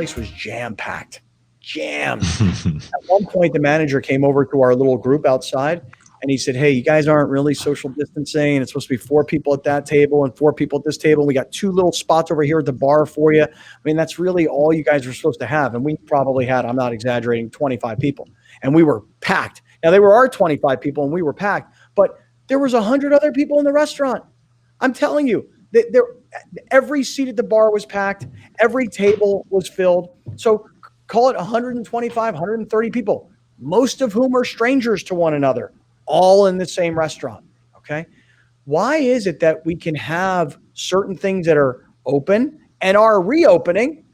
place was jam-packed, jammed. At one point, the manager came over to our little group outside, and he said, "Hey, you guys aren't really social distancing. It's supposed to be 4 people at that table and 4 people at this table. We got 2 little spots over here at the bar for you. I mean, that's really all you guys are supposed to have." And we probably had, I'm not exaggerating, 25 people. And we were packed. Now, they were our 25 people, and we were packed. But there was 100 other people in the restaurant. I'm telling you, every seat at the bar was packed. Every table was filled. So call it 125, 130 people, most of whom are strangers to one another, all in the same restaurant. Okay. Why is it that we can have certain things that are open and are reopening,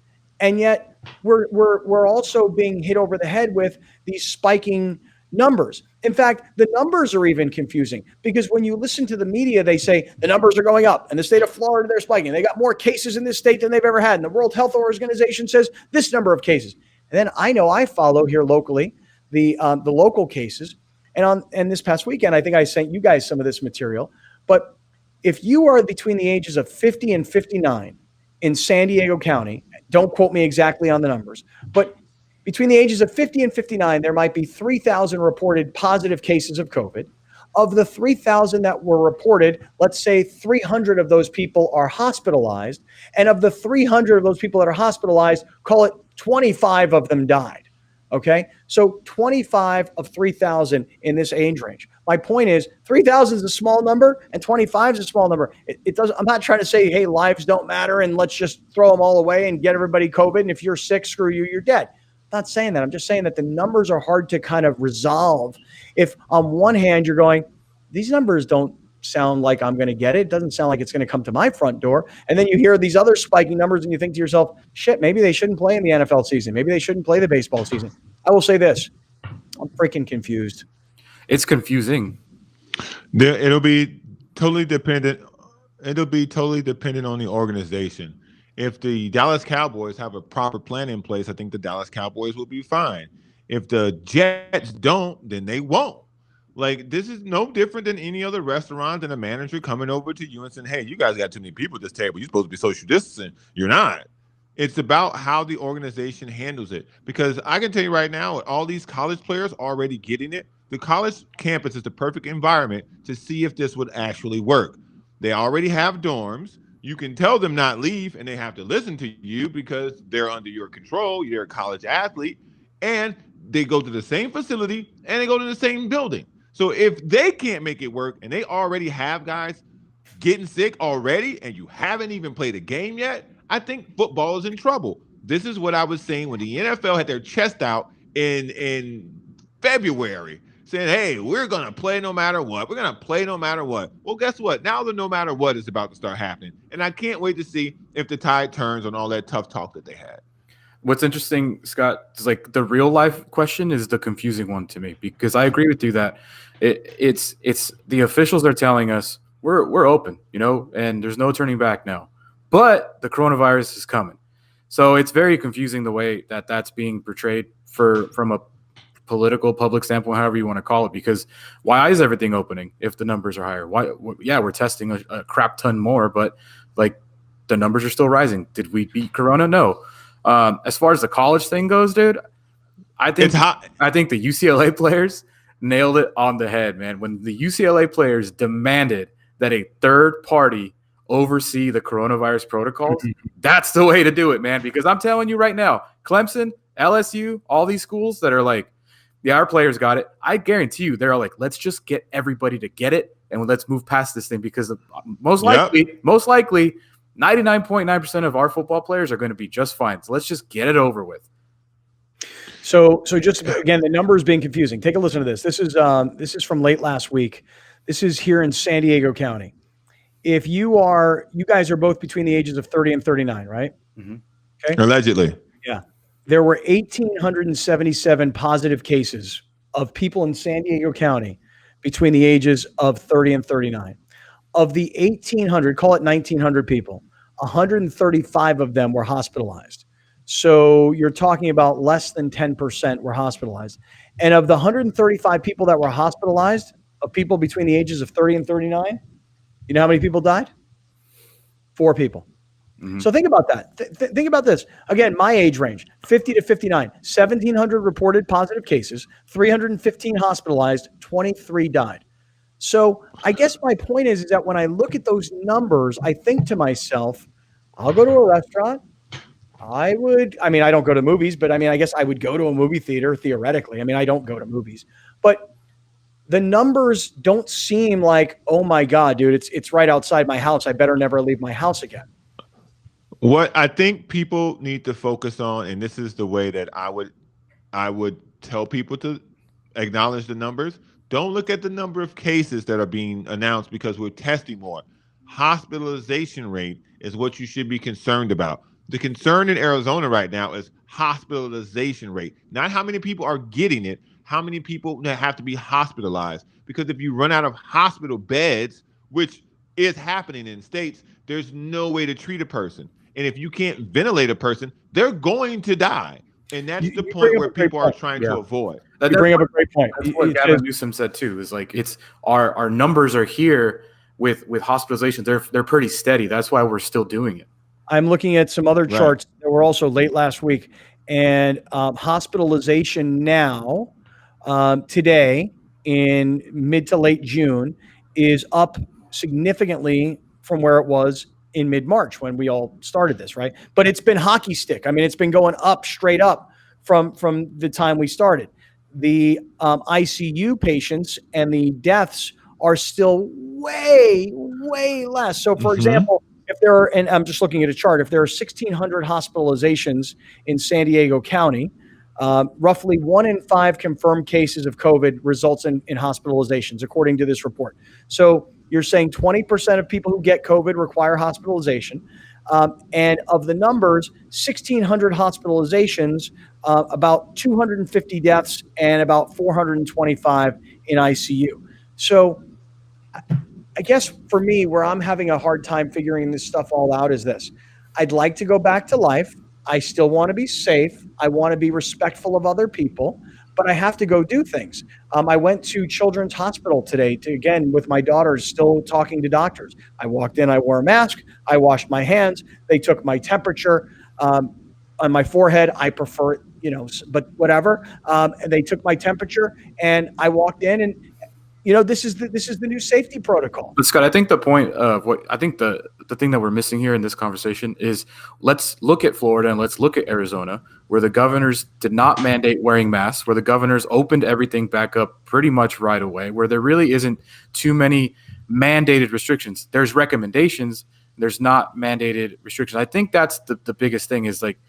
and yet we're also being hit over the head with these spiking numbers? In fact, the numbers are even confusing, because when you listen to the media, they say the numbers are going up. In the state of Florida, they're spiking. They got more cases in this state than they've ever had. And the World Health Organization says this number of cases. And then I know I follow here locally the local cases. And this past weekend, I think I sent you guys some of this material. But if you are between the ages of 50 and 59 in San Diego County, don't quote me exactly on the numbers, but between the ages of 50 and 59, there might be 3,000 reported positive cases of COVID. Of the 3,000 that were reported, let's say 300 of those people are hospitalized. And of the 300 of those people that are hospitalized, call it 25 of them died. Okay, so 25 of 3,000 in this age range. My point is, 3,000 is a small number and 25 is a small number. It doesn't. I'm not trying to say, hey, lives don't matter and let's just throw them all away and get everybody COVID. And if you're sick, screw you, you're dead. I'm not saying that. I'm just saying that the numbers are hard to kind of resolve. If on one hand you're going, these numbers don't sound like I'm going to get it. It doesn't sound like it's going to come to my front door. And then you hear these other spiking numbers and you think to yourself, shit, maybe they shouldn't play in the NFL season. Maybe they shouldn't play the baseball season. I will say this. I'm freaking confused. It's confusing. It'll be totally dependent. It'll be totally dependent on the organization. If the Dallas Cowboys have a proper plan in place, I think the Dallas Cowboys will be fine. If the Jets don't, then they won't. Like, this is no different than any other restaurant and a manager coming over to you and saying, hey, you guys got too many people at this table. You're supposed to be social distancing. You're not. It's about how the organization handles it. Because I can tell you right now, all these college players already getting it. The college campus is the perfect environment to see if this would actually work. They already have dorms. You can tell them not leave, and they have to listen to you because they're under your control. You're a college athlete. And they go to the same facility, and they go to the same building. So if they can't make it work and they already have guys getting sick already and you haven't even played a game yet, I think football is in trouble. This is what I was saying when the NFL had their chest out in February saying, hey, we're going to play no matter what. We're going to play no matter what. Well, guess what? Now the no matter what is about to start happening. And I can't wait to see if the tide turns on all that tough talk that they had. What's interesting, Scott, is like the real life question is the confusing one to me, because I agree with you that it's the officials are telling us we're open, and there's no turning back now, but the coronavirus is coming. So it's very confusing the way that that's being portrayed from a political public standpoint, however you want to call it, because why is everything opening if the numbers are higher? Why? Yeah, we're testing a crap ton more, but like the numbers are still rising. Did we beat Corona? No. As far as the college thing goes, dude, I think the UCLA players nailed it on the head, man. When the UCLA players demanded that a third party oversee the coronavirus protocols, that's the way to do it, man. Because I'm telling you right now, Clemson, LSU, all these schools that are like, yeah, our players got it. I guarantee you, they're like, let's just get everybody to get it and let's move past this thing, because most likely, 99.9% of our football players are going to be just fine. So let's just get it over with. So just again, the numbers being confusing. Take a listen to this. This is from late last week. This is here in San Diego County. If you guys are both between the ages of 30 and 39, right? Mm-hmm. Okay. Allegedly. Yeah. There were 1,877 positive cases of people in San Diego County between the ages of 30 and 39. Of the 1,800, call it 1,900 people, 135 of them were hospitalized. So you're talking about less than 10% were hospitalized. And of the 135 people that were hospitalized, of people between the ages of 30 and 39, you know how many people died? 4 people. Mhm. So think about that. Think about this. Again, my age range, 50 to 59, 1,700 reported positive cases, 315 hospitalized, 23 died. So I guess my point is that when I look at those numbers, I think to myself, I'll go to a restaurant. I mean, I don't go to movies, but I mean, I guess I would go to a movie theater theoretically. I mean, I don't go to movies, but the numbers don't seem like, oh my God, dude, it's right outside my house. I better never leave my house again. What I think people need to focus on, and this is the way that I would tell people to acknowledge the numbers. Don't look at the number of cases that are being announced because we're testing more. Hospitalization rate is what you should be concerned about. The concern in Arizona right now is hospitalization rate, not how many people are getting it, how many people have to be hospitalized. Because if you run out of hospital beds, which is happening in states, there's no way to treat a person. And if you can't ventilate a person, they're going to die. And that's the point where people are trying to avoid. You bring up a great point. That's what Gavin Newsom said too. Is like it's our numbers are here with hospitalizations. They're pretty steady. That's why we're still doing it. I'm looking at some other charts that were also late last week, and hospitalization now today in mid to late June is up significantly from where it was in mid-March when we all started this, right? But it's been hockey stick. I mean, it's been going up, straight up from the time we started. The ICU patients and the deaths are still way, way less. So, for example, if there are, and I'm just looking at a chart, if there are 1,600 hospitalizations in San Diego County, roughly 1 in 5 confirmed cases of COVID results in hospitalizations, according to this report. So you're saying 20% of people who get COVID require hospitalization. And of the numbers, 1,600 hospitalizations, about 250 deaths, and about 425 in ICU. So I guess for me, where I'm having a hard time figuring this stuff all out is this. I'd like to go back to life. I still want to be safe. I want to be respectful of other people, but I have to go do things. I went to Children's Hospital today again, with my daughters still talking to doctors. I walked in, I wore a mask, I washed my hands. They took my temperature on my forehead. I prefer, but whatever. They took my temperature and I walked in and, this is the new safety protocol. But Scott, I think the point of the thing that we're missing here in this conversation is let's look at Florida and let's look at Arizona, where the governors did not mandate wearing masks, where the governors opened everything back up pretty much right away, where there really isn't too many mandated restrictions. There's recommendations, there's not mandated restrictions. I think that's the biggest thing is like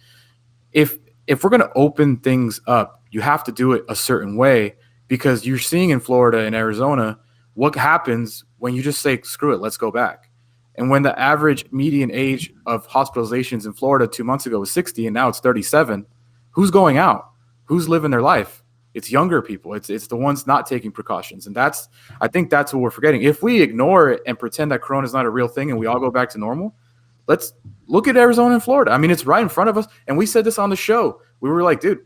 if we're going to open things up, you have to do it a certain way. Because you're seeing in Florida and Arizona what happens when you just say, screw it, let's go back. And when the average median age of hospitalizations in Florida 2 months ago was 60 and now it's 37, who's going out? Who's living their life? It's younger people. It's the ones not taking precautions. And I think that's what we're forgetting. If we ignore it and pretend that Corona is not a real thing and we all go back to normal, let's look at Arizona and Florida. I mean, it's right in front of us. And we said this on the show. We were like, dude,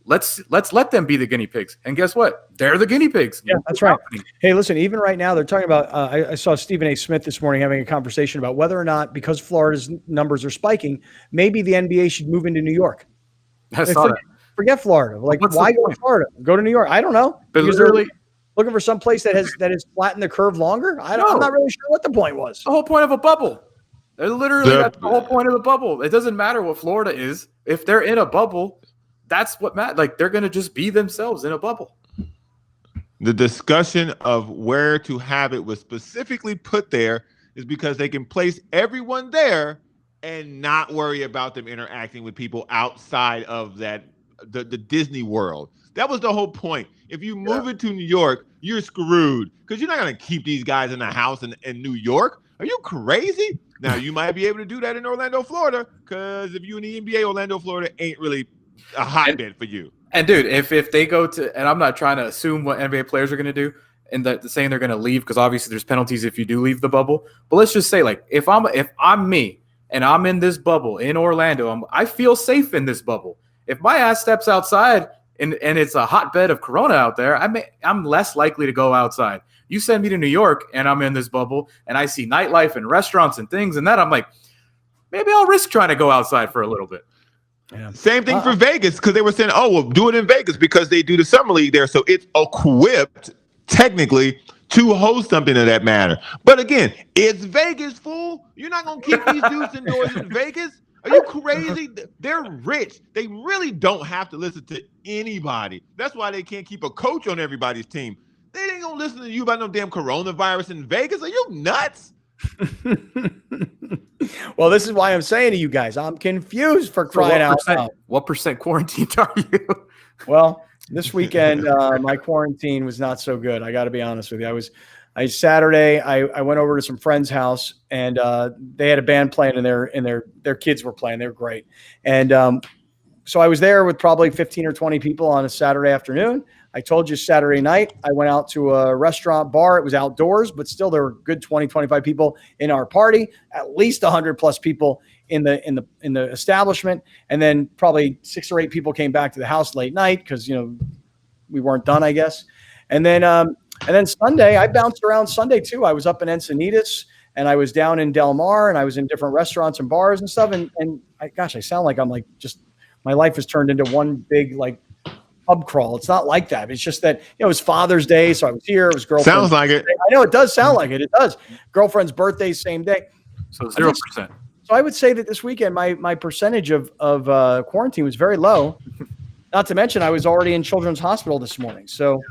let's let them be the guinea pigs. And guess what? They're the guinea pigs. Yeah, that's right. Hey, listen, even right now, they're talking about, I saw Stephen A. Smith this morning having a conversation about whether or not, because Florida's numbers are spiking, maybe the NBA should move into New York. Forget Florida. Like, why go to Florida? Go to New York. I don't know. But literally looking for some place that has flattened the curve longer. I'm not really sure what the point was. The whole point of a bubble. That's the whole point of the bubble. It doesn't matter what Florida is. If they're in a bubble, that's what matters. Like, they're going to just be themselves in a bubble. The discussion of where to have it was specifically put there is because they can place everyone there and not worry about them interacting with people outside of that the Disney World. That was the whole point. If you move it to New York, you're screwed because you're not going to keep these guys in a house in New York. Are you crazy? Now, you might be able to do that in Orlando, Florida, because if you're in the NBA, Orlando, Florida ain't really a hotbed for you. And dude, if they go to, and I'm not trying to assume what NBA players are going to do, and saying they're going to leave because obviously there's penalties if you do leave the bubble. But let's just say, like, if I'm me and I'm in this bubble in Orlando, I feel safe in this bubble. If my ass steps outside and it's a hotbed of Corona out there, I'm less likely to go outside. You send me to New York and I'm in this bubble and I see nightlife and restaurants and things and that, I'm like, maybe I'll risk trying to go outside for a little bit. Yeah. Same thing for Vegas, because they were saying, oh, well, do it in Vegas because they do the summer league there. So it's equipped technically to host something of that matter. But again, it's Vegas, fool. You're not going to keep these dudes indoors in Vegas. Are you crazy? They're rich. They really don't have to listen to anybody. That's why they can't keep a coach on everybody's team. They ain't going to listen to you about no damn coronavirus in Vegas. Are you nuts? Well, this is why I'm saying to you guys, I'm confused for crying out loud. What percent quarantined are you? Well, this weekend, my quarantine was not so good. I got to be honest with you. Saturday, I went over to some friend's house, and they had a band playing, and their kids were playing. They were great. And so I was there with probably 15 or 20 people on a Saturday afternoon. I told you Saturday night, I went out to a restaurant bar. It was outdoors, but still there were good 20, 25 people in our party, at least 100 plus people in the establishment. And then probably 6 or 8 people came back to the house late night because, we weren't done, I guess. And then Sunday, I bounced around Sunday too. I was up in Encinitas, and I was down in Del Mar, and I was in different restaurants and bars and stuff. And I sound like I'm like my life has turned into one big like pub crawl. It's not like that. It's just that, it was Father's Day. So I was here. It was girlfriend. Sounds like it. I know it does sound like it. It does. Girlfriend's birthday, same day. So 0%. So I would say that this weekend, my percentage of quarantine was very low. Not to mention, I was already in Children's Hospital this morning. So